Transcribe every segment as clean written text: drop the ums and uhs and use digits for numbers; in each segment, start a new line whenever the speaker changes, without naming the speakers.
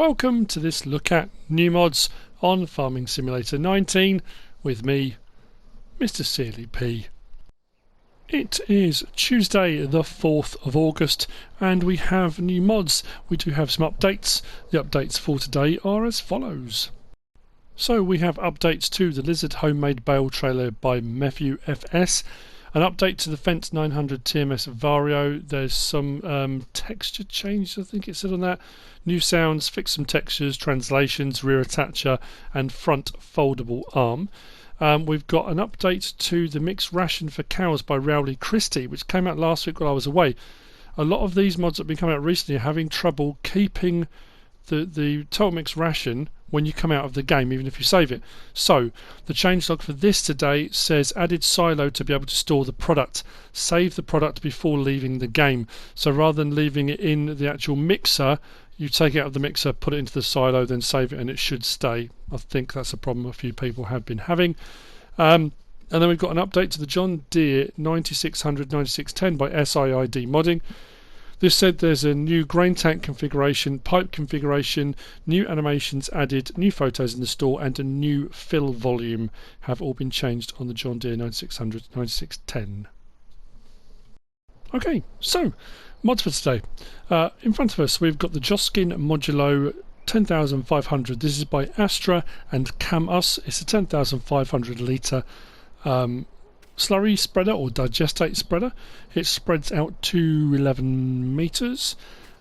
Welcome to this look at new mods on Farming Simulator 19 with me, MrSealyp. It is Tuesday the 4th of August and we have new mods. We do have some updates. The updates for today are as follows. So we have updates to the Lizard Homemade Bale trailer by PAMPERED FS. An update to the Fence 900 TMS Vario. There's some texture change, I think it said on that. New sounds, fix some textures, translations, rear attacher and front foldable arm. We've got an update to the mixed ration for cows by Crest, which came out last week while I was away. A lot of these mods that have been coming out recently are having trouble keeping the total mixed ration when you come out of the game, even if you save it. So the changelog for this today says added silo to be able to store the product. Save the product before leaving the game. So rather than leaving it in the actual mixer, you take it out of the mixer, put it into the silo, then save it and it should stay. I think that's a problem a few people have been having. And then we've got an update to the John Deere 9600-9610 by SiiD modding. This said there's a new grain tank configuration, pipe configuration, new animations added, new photos in the store and a new fill volume have all been changed on the John Deere 9600-9610. Okay, so mods for today. In front of us we've got the Joskin Modulo 10,500. This is by Astra and KamUs. It's a 10,500 litre slurry spreader or digestate spreader. It spreads out to 11 metres.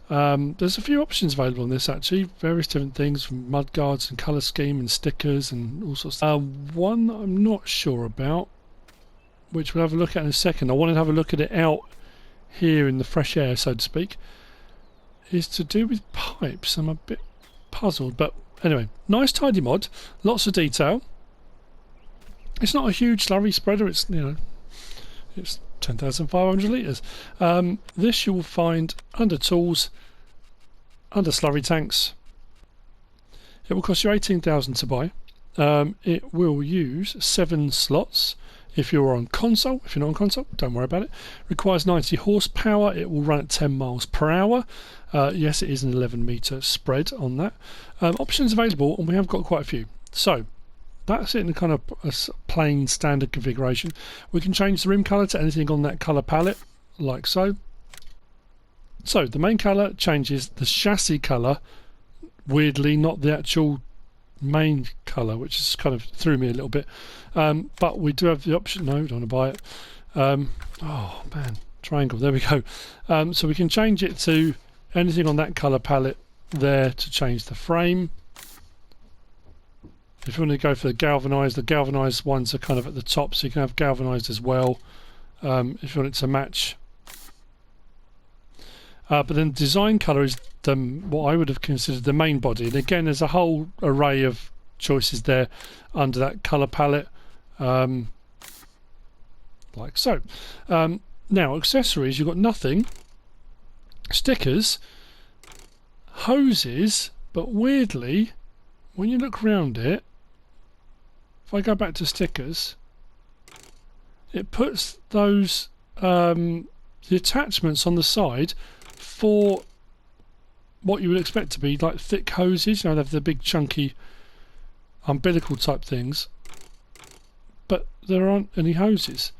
There's a few options available on this actually, various different things from mud guards and colour scheme and stickers and all sorts of one I'm not sure about, which we'll have a look at in a second. I want to have a look at it out here in the fresh air, so to speak, is to do with pipes. I'm a bit puzzled, but anyway, nice tidy mod, lots of detail. It's not a huge slurry spreader, it's, you know, it's 10,500 litres. This you will find under tools, under slurry tanks. It will cost you 18,000 to buy. It will use 7 slots. If you're on console, if you're not on console, don't worry about it. Requires 90 horsepower. It will run at 10 miles per hour. Yes, it is an 11 metre spread on that. Options available, and we have got quite a few. So that's it in a kind of a plain standard configuration. We can change the rim colour to anything on that colour palette, like so. So the main colour changes the chassis colour, weirdly not the actual main colour, which is kind of threw me a little bit. But we do have the option, no, don't want to buy it. Oh man, triangle, there we go. So we can change it to anything on that colour palette there to change the frame. If you want to go for the galvanised ones are kind of at the top, so you can have galvanised as well if you want it to match. But then design colour is what I would have considered the main body, and again there's a whole array of choices there under that colour palette, like so. Now accessories, you've got nothing, stickers, hoses, but weirdly when you look around it, if I go back to stickers, it puts those the attachments on the side for what you would expect to be like thick hoses. You know, they have the big chunky umbilical type things, but there aren't any hoses.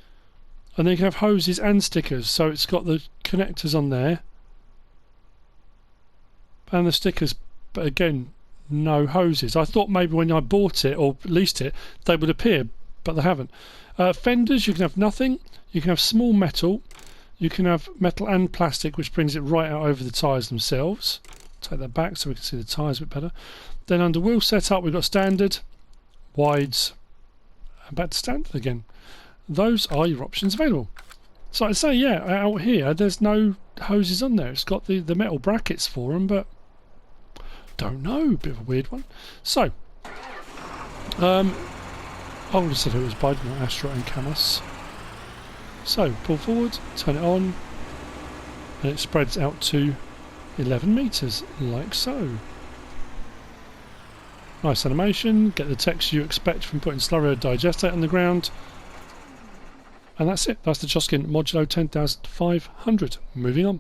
And then you can have hoses and stickers, so it's got the connectors on there and the stickers, but again no hoses. I thought maybe when I bought it or leased it they would appear, but they haven't. Fenders, you can have nothing. You can have small metal. You can have metal and plastic, which brings it right out over the tyres themselves. Take that back so we can see the tyres a bit better. Then under wheel setup we've got standard, wides, and back to standard again. Those are your options available. So I'd say, yeah, out here there's no hoses on there. It's got the metal brackets for them, but don't know, bit of a weird one. So I would have said it was by Astra and KamUs. So pull forward, turn it on, and it spreads out to 11 metres, like so. Nice animation, get the texture you expect from putting slurry or digestate on the ground. And that's it, that's the Joskin Modulo 10,500. Moving on.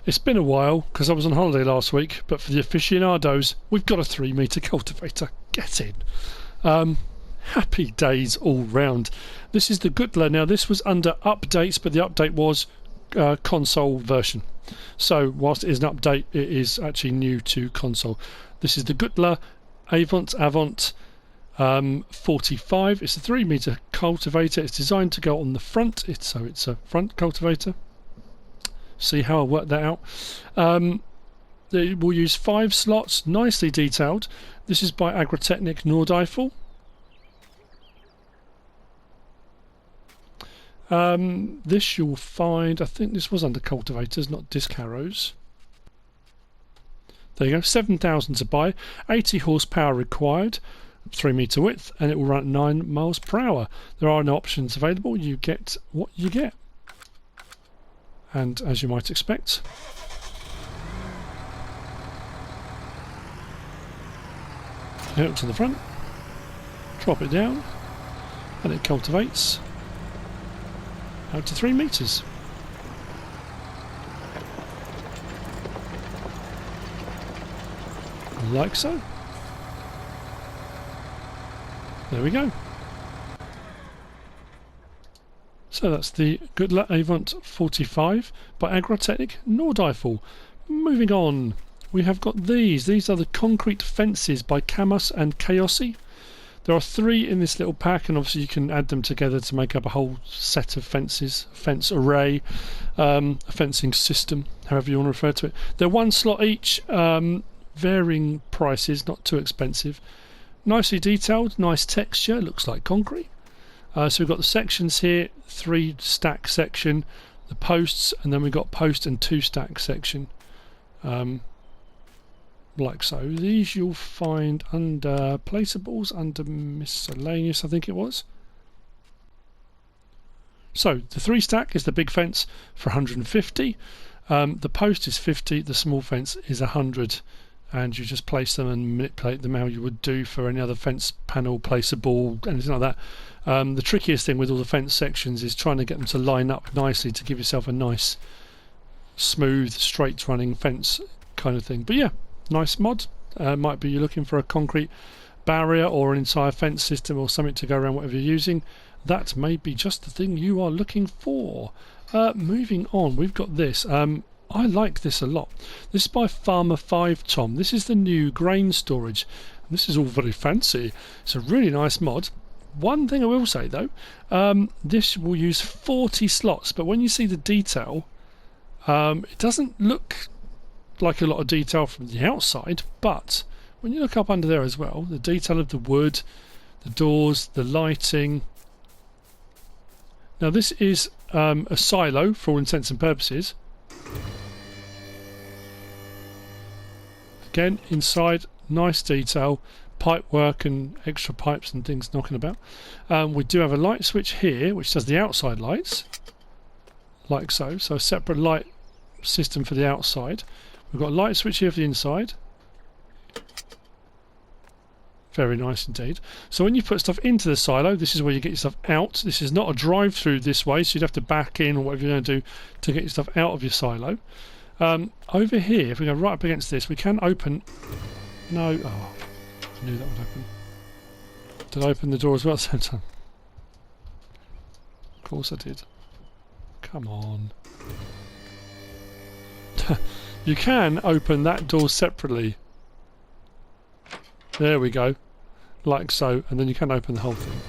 It's been a while because I was on holiday last week, but for the aficionados, we've got a 3-metre cultivator. Get in. Happy days all round. This is the Güttler. Now this was under updates, but the update was console version. So whilst it is an update, it is actually new to console. This is the Gutler Avant 45. It's a 3-metre cultivator. It's designed to go on the front, so it's a front cultivator. See how I worked that out. It will use 5 slots, nicely detailed. This is by Agrartechnik Nordeifel. This you'll find, I think this was under cultivators, not disc harrows. There you go, 7,000 to buy, 80 horsepower required, 3-metre width, and it will run at 9 miles per hour. There are no options available, you get what you get. And as you might expect, out to the front, drop it down, and it cultivates out to 3 metres. Like so. There we go. So that's the Gutler Avant 45 by Agrartechnik Nordeifel. Moving on, we have got these. These are the concrete fences by KamUs and Chaossy. There are 3 in this little pack, and obviously you can add them together to make up a whole set of fences, fence array, a fencing system, however you want to refer to it. They're 1 slot each, varying prices, not too expensive. Nicely detailed, nice texture, looks like concrete. So we've got the sections here, 3-stack section, the posts, and then we've got post and 2-stack section. Like so. These you'll find under placeables, under miscellaneous, I think it was. So the 3-stack is the big fence for 150. The post is 50. The small fence is 100. And you just place them and manipulate them how you would do for any other fence panel, placeable, anything like that. The trickiest thing with all the fence sections is trying to get them to line up nicely to give yourself a nice, smooth, straight running fence kind of thing. But yeah, nice mod. Might be you're looking for a concrete barrier or an entire fence system or something to go around whatever you're using. That may be just the thing you are looking for. Moving on, we've got this. I like this a lot. This is by farmerfivetom. This is the new grain storage. This is all very fancy. It's a really nice mod. One thing I will say though, this will use 40 slots, but when you see the detail, it doesn't look like a lot of detail from the outside, but when you look up under there as well, the detail of the wood, the doors, the lighting. Now this is a silo for all intents and purposes. Again, inside, nice detail, pipe work and extra pipes and things knocking about. We do have a light switch here which does the outside lights, like so. So a separate light system for the outside. We've got a light switch here for the inside. Very nice indeed. So when you put stuff into the silo, this is where you get your stuff out. This is not a drive-through this way, so you'd have to back in or whatever you're going to do to get your stuff out of your silo. Over here, if we go right up against this, we can open... No, oh, I knew that would open. Did I open the door as well at the same time? Of course I did. Come on. You can open that door separately. There we go. Like so, and then you can open the whole thing.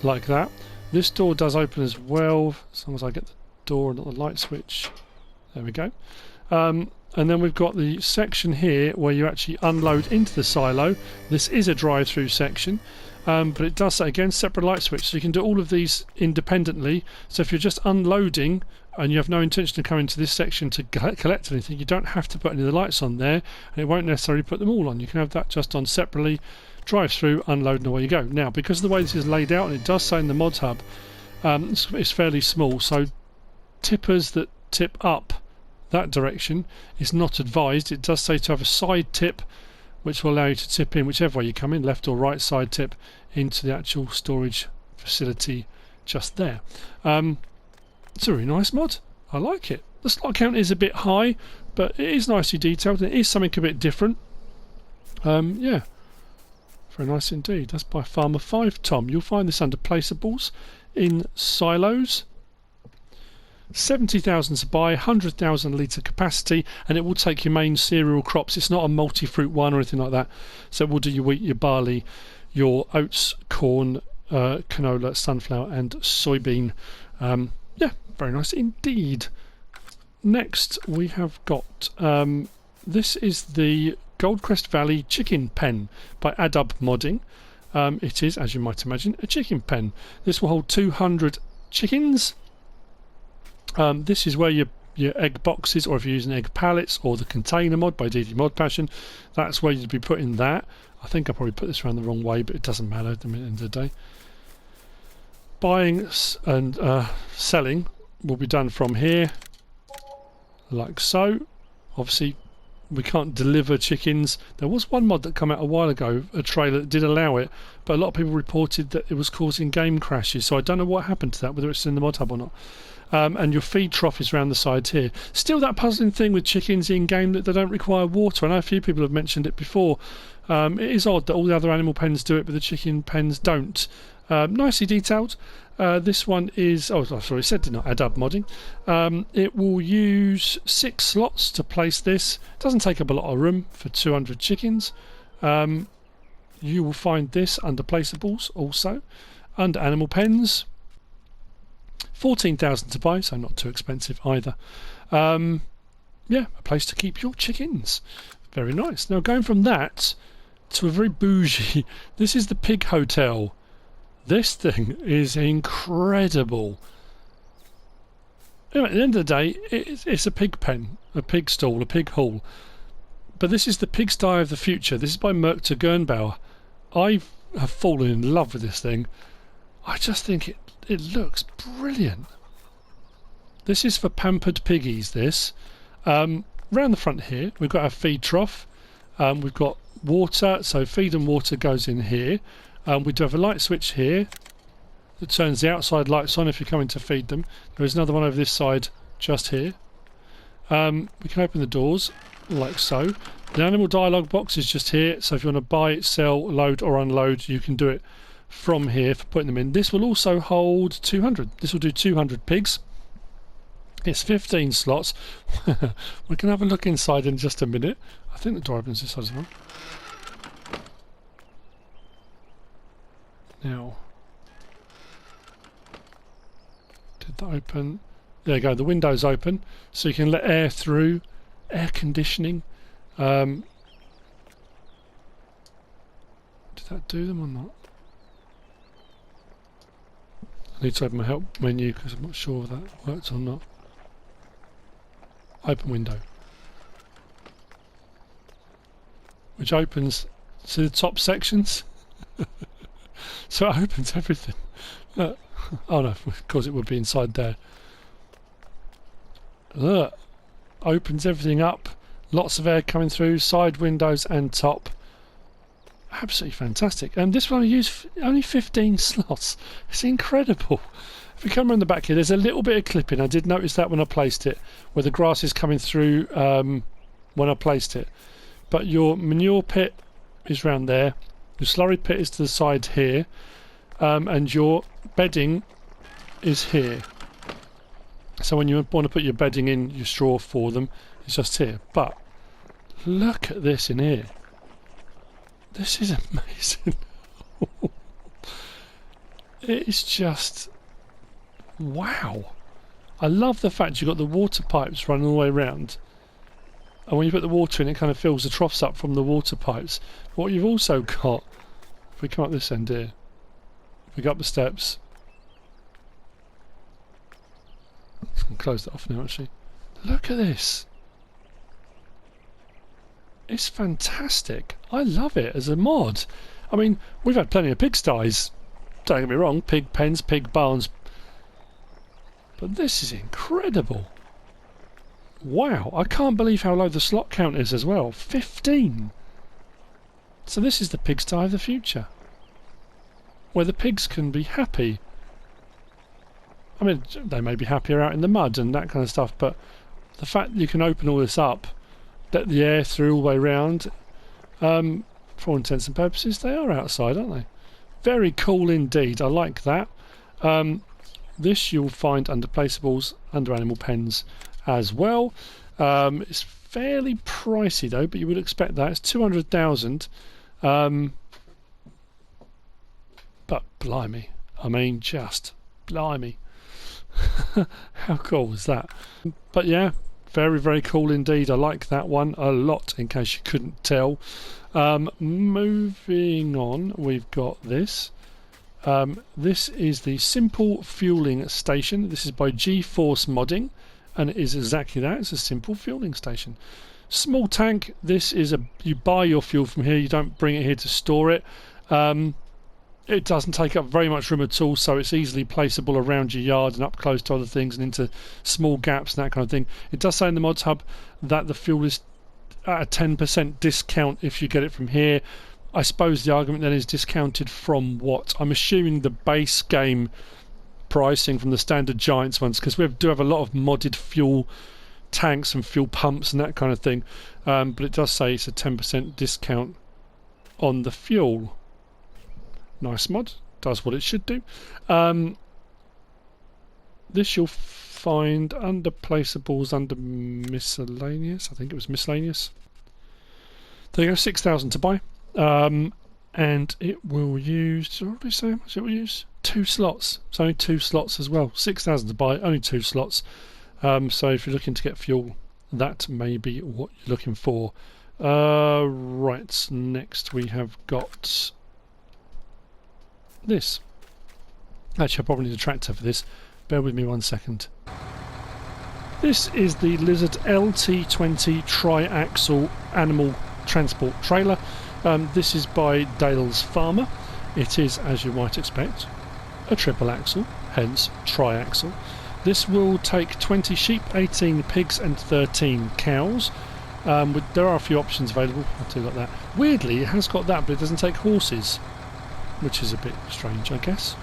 Like that. This door does open as well, as long as I get the door and not the light switch. There we go. And then we've got the section here where you actually unload into the silo. This is a drive-through section, but it does say again separate light switch, so you can do all of these independently. So if you're just unloading and you have no intention of coming to this section to collect anything, you don't have to put any of the lights on there, and it won't necessarily put them all on. You can have that just on separately, drive through, unload, and away you go. Now, because of the way this is laid out, and it does say in the Modhub, it's fairly small, so tippers that tip up that direction is not advised. It does say to have a side tip which will allow you to tip in whichever way you come in, left or right side tip, into the actual storage facility just there. It's a really nice mod. I like it. The slot count is a bit high, but it is nicely detailed, and it is something a bit different. Yeah, very nice indeed. That's by farmerfivetom. You'll find this under placeables in silos. 70,000 to buy, 100,000 litre capacity, and it will take your main cereal crops. It's not a multi-fruit one or anything like that. So it will do your wheat, your barley, your oats, corn, canola, sunflower and soybean. Yeah, very nice indeed. Next we have got, this is the Goldcrest Valley chicken pen by Adub modding. It is, as you might imagine, a chicken pen. This will hold 200 chickens. This is where your egg boxes, or if you're using egg pallets, or the container mod by DD Mod Passion, that's where you'd be putting that. I think I probably put this around the wrong way, but it doesn't matter at the end of the day. Buying and selling will be done from here, like so. Obviously, we can't deliver chickens. There was one mod that came out a while ago, a trailer that did allow it, but a lot of people reported that it was causing game crashes, so I don't know what happened to that, whether it's in the Modhub or not. And your feed trough is around the sides here. Still that puzzling thing with chickens in game that they don't require water. I know a few people have mentioned it before. It is odd that all the other animal pens do it, but the chicken pens don't. Nicely detailed. This one is, oh sorry, it said did not Adub modding. It will use 6 slots to place this. It doesn't take up a lot of room for 200 chickens. You will find this under placeables also, under animal pens. 14,000 to buy, so not too expensive either. Yeah, a place to keep your chickens. Very nice. Now going from that to a very bougie, this is the Pig Hotel. This thing is incredible. Anyway, at the end of the day, it's a pig pen, a pig stall, a pig hall. But this is the Pigsty of the future. This is by moechtegernbauer. I have fallen in love with this thing. I just think it looks brilliant. This is for pampered piggies, this. Round the front here, we've got our feed trough. We've got water, so feed and water goes in here. We do have a light switch here that turns the outside lights on if you're coming to feed them. There is another one over this side, just here. We can open the doors, like so. The animal dialogue box is just here, so if you want to buy, sell, load or unload, you can do it from here for putting them in. This will also hold 200. This will do 200 pigs. It's 15 slots. We can have a look inside in just a minute. I think the door opens this side as well. Now, did that open? There you go, the window's open, so you can let air through, air conditioning. Did that do them or not? I need to open my help menu because I'm not sure if that works or not. Open window. Which opens to the top sections. So it opens everything. Oh no, of course it would be inside there. Look, opens everything up. Lots of air coming through, side windows and top. Absolutely fantastic. And this one I use only 15 slots. It's incredible. If we come around the back here, there's a little bit of clipping. I did notice that when I placed it, where the grass is coming through when I placed it. But your manure pit is round there. Your slurry pit is to the side here. And your bedding is here. So when you want to put your bedding in, your straw for them, it's just here. But look at this in here. This is amazing. It is just wow. I love the fact you've got the water pipes running all the way around, and when you put the water in, it kind of fills the troughs up from the water pipes. But what you've also got, if we come up this end here, if we go up the steps, I'm going to close that off now actually. Look at this. It's fantastic. I love it as a mod. I mean, we've had plenty of pigsties. Don't get me wrong, pig pens, pig barns. But this is incredible. Wow, I can't believe how low the slot count is as well. 15. So this is the Pigsty of the future, where the pigs can be happy. I mean, they may be happier out in the mud and that kind of stuff, but the fact that you can open all this up, let the air through all the way around, for all intents and purposes, they are outside, aren't they? Very cool indeed. I like that. This you'll find under placeables, under animal pens as well. It's fairly pricey though, but you would expect that. It's 200,000. But blimey, I mean, just blimey. How cool is that? But yeah, very, very cool indeed. I like that one a lot, in case you couldn't tell. Moving on, we've got this. This is the Simple Fueling Station. This is by G-Force Modding, and it is exactly that. It's a simple fueling station. Small tank. This is you buy your fuel from here. You don't bring it here to store it. It doesn't take up very much room at all, so it's easily placeable around your yard and up close to other things and into small gaps and that kind of thing. It does say in the Modhub that the fuel is at a 10% discount if you get it from here. I suppose the argument then is discounted from what? I'm assuming the base game pricing from the standard Giants ones, because we do have a lot of modded fuel tanks and fuel pumps and that kind of thing. But it does say it's a 10% discount on the fuel. Nice mod, does what it should do. This you'll find under placeables, under miscellaneous. I think it was miscellaneous. There you go, 6,000 to buy. And it will use, what did we say how much it will use? 2 slots. It's only 2 slots as well. 6,000 to buy, only 2 slots. So if you're looking to get fuel, that may be what you're looking for. Right, next we have got this. Actually, I probably need a tractor for this. Bear with me 1 second. This is the Lizard LT20 tri-axle animal transport trailer. This is by Dale's Farmer. It is, as you might expect, a triple axle, hence tri-axle. This will take 20 sheep, 18 pigs and 13 cows. There are a few options available. I'll do like that. Weirdly, it has got that, but it doesn't take horses, which is a bit strange, I guess.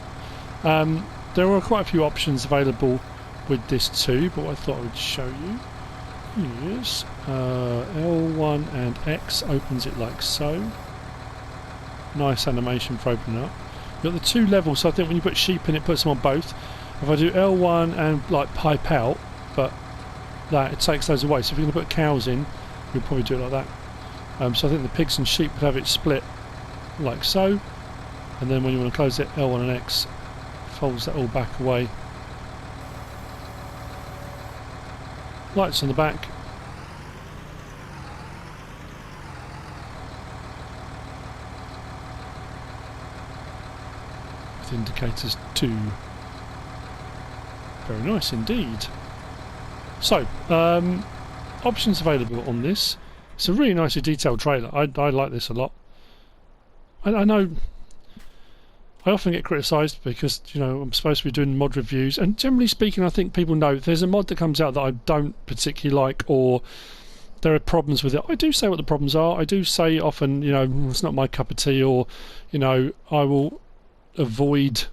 There are quite a few options available with this too, but what I thought I would show you is L1 and X opens it like so. Nice animation for opening up. You've got the 2 levels, so I think when you put sheep in, it puts them on both. If I do L1 and like pipe out, but that it takes those away. So if you're going to put cows in, you'll probably do it like that. So I think the pigs and sheep would have it split like so. And then when you want to close it, L1 and X folds that all back away. Lights on the back. With indicators too. Very nice indeed. So, options available on this. It's a really nicely detailed trailer. I like this a lot. I know I often get criticised because, you know, I'm supposed to be doing mod reviews, and generally speaking I think people know if there's a mod that comes out that I don't particularly like or there are problems with it, I do say what the problems are. I do say often, you know, it's not my cup of tea, or, you know, I will avoid,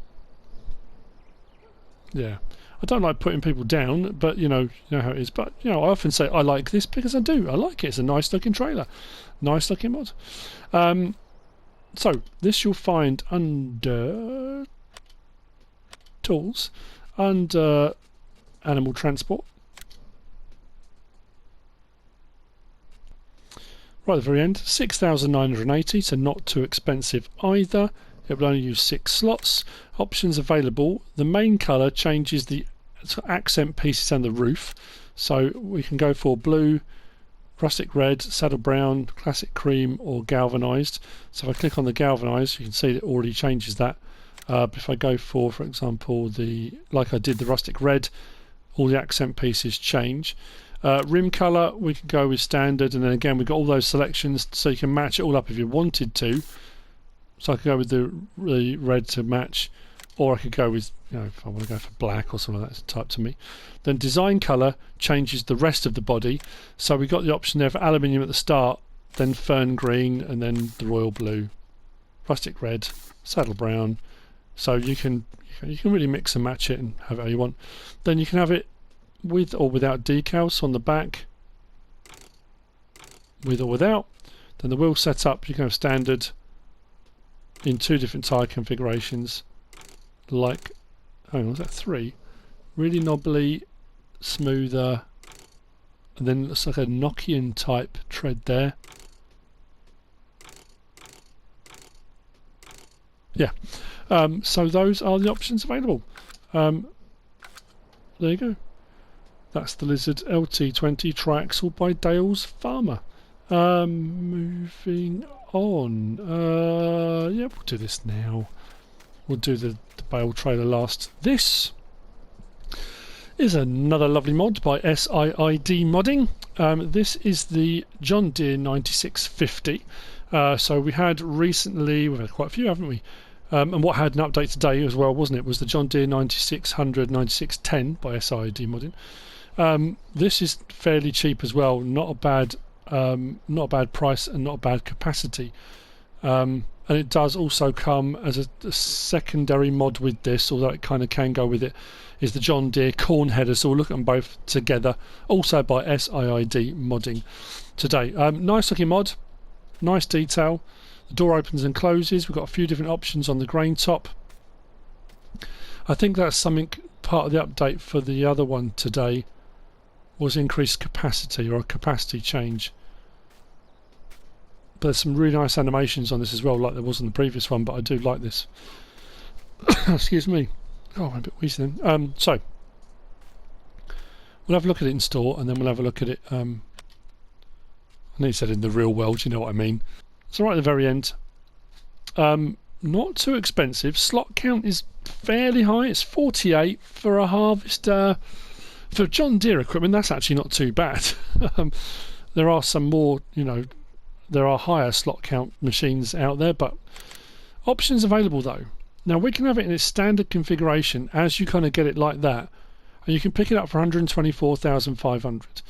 yeah, I don't like putting people down, but you know how it is. But you know, I often say I like this because I do. I like it. It's a nice looking trailer, nice looking mod. So this you'll find under tools, under animal transport. Right at the very end, 6,980, so not too expensive either. It will only use 6 slots. Options available. The main colour changes the accent pieces and the roof. So we can go for blue, rustic red, saddle brown, classic cream or galvanised. So if I click on the galvanised, you can see that it already changes that. But if I go for example, like I did the rustic red, all the accent pieces change. Rim colour, we can go with standard, and then again we've got all those selections so you can match it all up if you wanted to. So I could go with the red to match, or I could go with, you know, if I want to go for black or something like that, type to me. Then design colour changes the rest of the body. So we got the option there for aluminium at the start, then fern green, and then the royal blue, rustic red, saddle brown. So you can really mix and match it and have it how you want. Then you can have it with or without decals on the back, with or without. Then the wheel setup, you can have standard in 2 different tyre configurations, like, hang on, was that 3? Really knobbly, smoother, and then it looks like a Nokian type tread there. Yeah, so those are the options available. There you go. That's the Lizard LT20 triaxle by Dale's Farmer. Moving on. Yeah, we'll do this now. We'll do the Bale trailer last. This is another lovely mod by SiiD Modding. This is the John Deere 9650. So we had recently, we've had quite a few, haven't we? And what had an update today as well, wasn't it, was the John Deere 9600 9610 by SiiD Modding. This is fairly cheap as well, not a bad price and not a bad capacity. And it does also come as a secondary mod with this, although it kind of can go with it, is the John Deere corn header. So we'll look at them both together, also by SiiD Modding today. Nice looking mod, nice detail. The door opens and closes. We've got a few different options on the grain top. I think that's something part of the update for the other one today, was increased capacity or a capacity change. But there's some really nice animations on this as well, like there was on the previous one, but I do like this. Excuse me. Oh, I'm a bit wheezy then. So we'll have a look at it in store, and then we'll have a look at it. I know you said in the real world, you know what I mean. So right at the very end. Not too expensive. Slot count is fairly high. It's 48 for a harvester. For John Deere equipment, that's actually not too bad. There are some more, there are higher slot count machines out there, but options available though. Now we can have it in its standard configuration as you kind of get it like that, and you can pick it up for 124,500.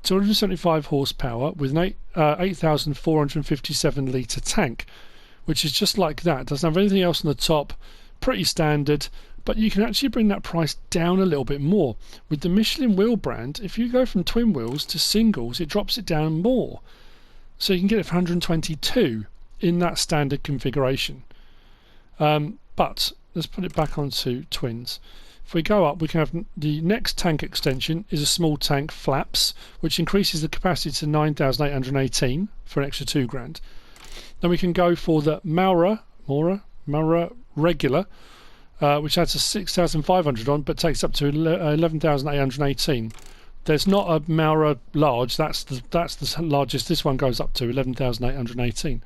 275 horsepower with an 8,457 litre tank, which is just like that. Doesn't have anything else on the top. Pretty standard. But you can actually bring that price down a little bit more. With the Michelin wheel brand, if you go from twin wheels to singles, it drops it down more. So you can get it for 122 in that standard configuration. But let's put it back onto twins. If we go up, we can have the next tank extension is a small tank flaps, which increases the capacity to 9,818 for an extra £2,000. Then we can go for the Maurer regular, which adds a 6,500 on, but takes up to 11,818. There's not a Maurer large. That's the largest. This one goes up to 11,818,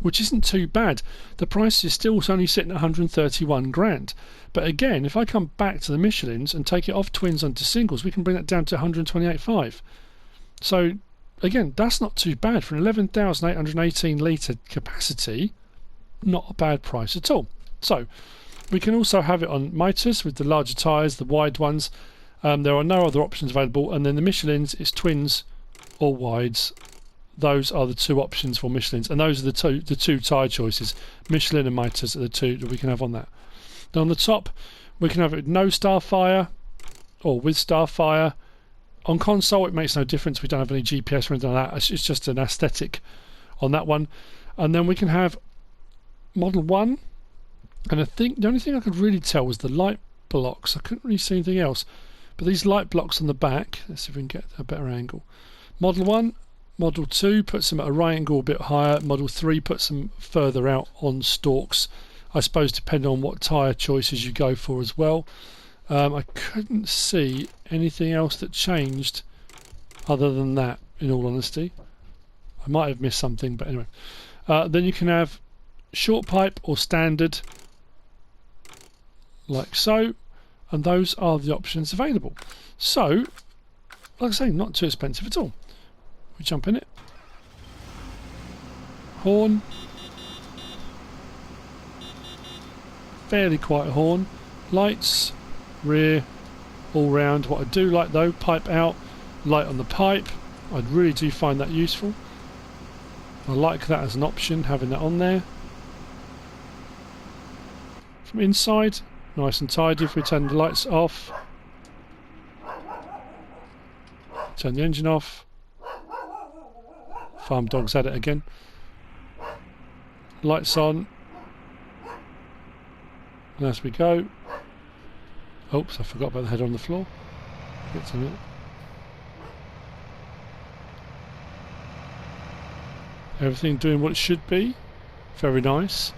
which isn't too bad. The price is still only sitting at 131 grand. But again, if I come back to the Michelins and take it off twins onto singles, we can bring that down to 128.5. So again, that's not too bad for an 11,818 litre capacity. Not a bad price at all. So we can also have it on miters with the larger tyres, the wide ones. There are no other options available, and then the Michelins is twins or wides. Those are the two options for Michelins, and those are the two tyre choices. Michelin and miters are the two that we can have on that. Then on the top, we can have it with no Starfire or with Starfire. On console, it makes no difference. We don't have any GPS or anything like that. It's just an aesthetic on that one. And then we can have Model 1. And I think the only thing I could really tell was the light blocks. I couldn't really see anything else. But these light blocks on the back, let's see if we can get a better angle. Model 1, Model 2 puts them at a right angle a bit higher. Model 3 puts them further out on stalks. I suppose depending on what tyre choices you go for as well. I couldn't see anything else that changed other than that, in all honesty. I might have missed something, but anyway. Then you can have short pipe or standard, like so, and those are the options available. So, like I say, not too expensive at all. We jump in it. Horn. Fairly quiet horn. Lights, rear, all round. What I do like though, pipe out, light on the pipe. I really do find that useful. I like that as an option, having that on there. From inside, nice and tidy if we turn the lights off. Turn the engine off. Farm dog's at it again. Lights on. And as we go. Oops, I forgot about the header on the floor. Get to it. Everything doing what it should be. Very nice.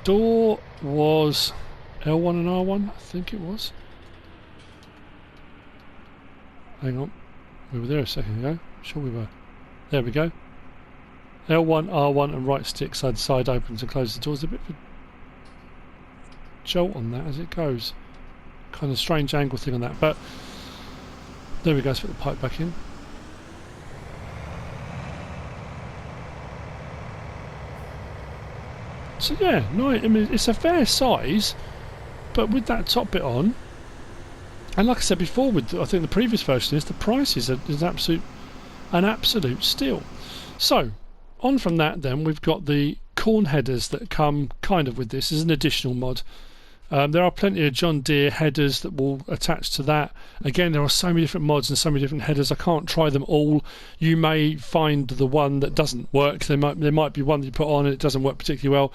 Door was L1 and R1, I think it was. Hang on. We were there a second ago. Sure we were. There we go. L1, R1 and right stick side to side opens and closes the doors. A bit of a jolt on that as it goes. Kind of strange angle thing on that. But there we go. Let's put the pipe back in. So yeah, no, I mean it's a fair size, but with that top bit on, and like I said before, with I think the previous version is the price is an absolute steal. So on from that, then we've got the corn headers that come kind of with this as an additional mod. There are plenty of John Deere headers that will attach to that. Again, there are so many different mods and so many different headers. I can't try them all. You may find the one that doesn't work. There might be one that you put on and it doesn't work particularly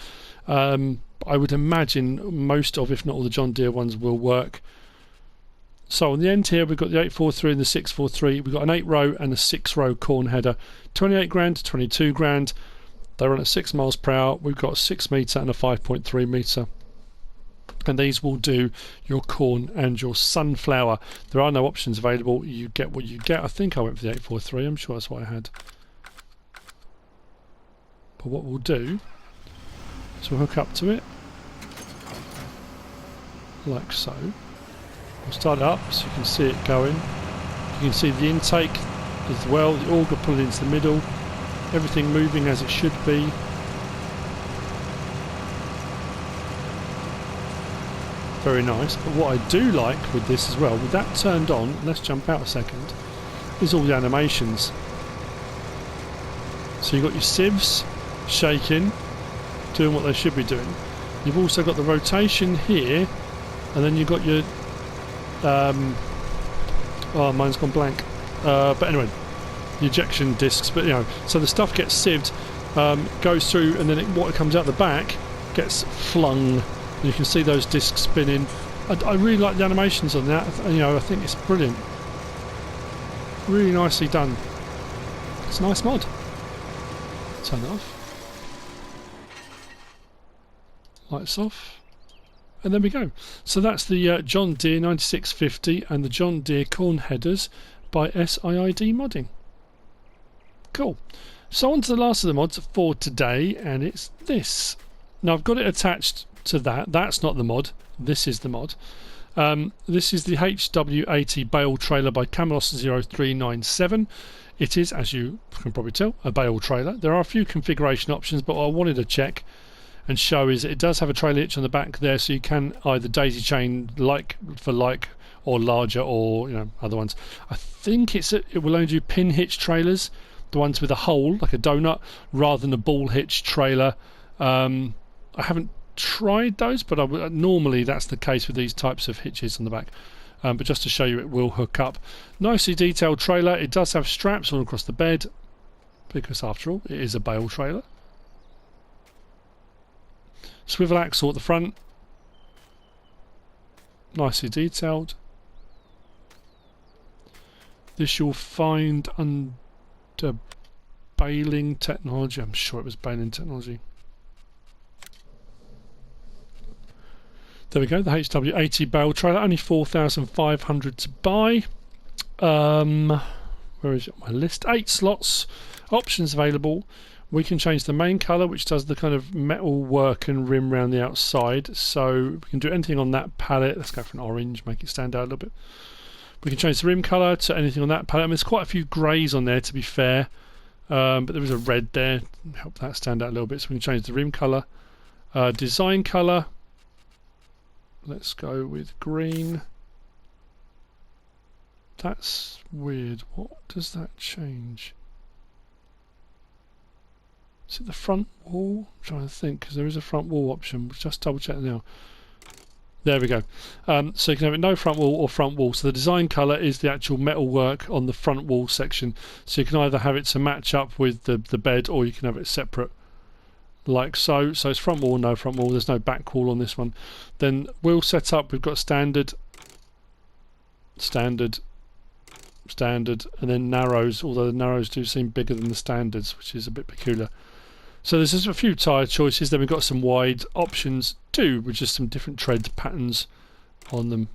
well. I would imagine most of, if not all, the John Deere ones will work. So on the end here, we've got the 843 and the 643. We've got an 8-row and a 6-row corn header. 28 grand to 22 grand. They run at 6 miles per hour. We've got a 6 metre and a 5.3 metre. And these will do your corn and your sunflower. There are no options available. You get what you get. I think I went for the 843. I'm sure that's what I had. But what we'll do is we'll hook up to it like so. We'll start it up so you can see it going. You can see the intake as well. The auger pulling into the middle. Everything moving as it should be. Very nice. But what I do like with this as well, with that turned on, let's jump out a second, is all the animations. So you've got your sieves shaking, doing what they should be doing. You've also got the rotation here, and then you've got your oh, mine's gone blank. But anyway, the ejection discs. But you know, so the stuff gets sieved, goes through, and then what comes out the back gets flung. You can see those discs spinning. I really like the animations on that. You know, I think it's brilliant. Really nicely done. It's a nice mod. Turn it off. Lights off. And there we go. So that's the John Deere 9650 and the John Deere corn headers by SiiD Modding. Cool. So on to the last of the mods for today, and it's this. Now I've got it attached to that. That's not the mod. This is the mod. This is the HW80 Bale trailer by KamUs 0397. It is, as you can probably tell, a Bale trailer. There are a few configuration options, but what I wanted to check and show is that it does have a trailer hitch on the back there, so you can either daisy chain like for like, or larger, or you know, other ones. I think it will only do pin hitch trailers, the ones with a hole like a donut, rather than a ball hitch trailer. I haven't tried those, but normally that's the case with these types of hitches on the back. But just to show you, it will hook up. Nicely detailed trailer. It does have straps all across the bed, because after all, it is a Bale trailer. Swivel axle at the front. Nicely detailed. This you'll find under baling technology. I'm sure it was baling technology. There we go, the HW80 Bale trailer, only 4,500 to buy. Where is it on my list? 8 slots, options available. We can change the main colour, which does the kind of metal work and rim around the outside. So we can do anything on that palette. Let's go for an orange, make it stand out a little bit. We can change the rim colour to anything on that palette. I mean, there's quite a few greys on there, to be fair. But there is a red there, help that stand out a little bit. So we can change the rim colour. Design colour. Let's go with green. That's weird. What does that change? Is it the front wall? I'm trying to think, because there is a front wall option. We'll just double check now. There we go. So you can have it no front wall or front wall. So the design colour is the actual metal work on the front wall section. So you can either have it to match up with the bed, or you can have it separate, like so. So it's front wall, no front wall. There's no back wall on this one. Then wheel setup, we've got standard, standard, standard, and then narrows. Although the narrows do seem bigger than the standards, which is a bit peculiar. So there's just a few tyre choices. Then we've got some wide options too, with just some different tread patterns on them,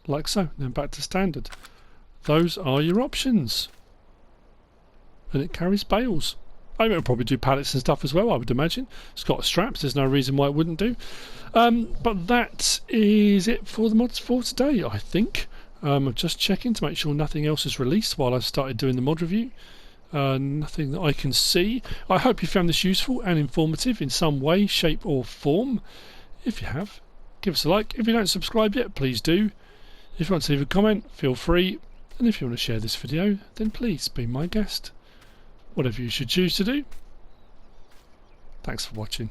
like so. Then back to standard. Those are your options. And it carries bales. I mean, it'll probably do pallets and stuff as well, I would imagine. It's got straps, there's no reason why it wouldn't do. But that is it for the mods for today, I think. I'm just checking to make sure nothing else is released while I started doing the mod review. Nothing that I can see. I hope you found this useful and informative in some way, shape or form. If you have, give us a like. If you don't subscribe yet, please do. If you want to leave a comment, feel free. And if you want to share this video, then please be my guest. Whatever you should choose to do. Thanks for watching.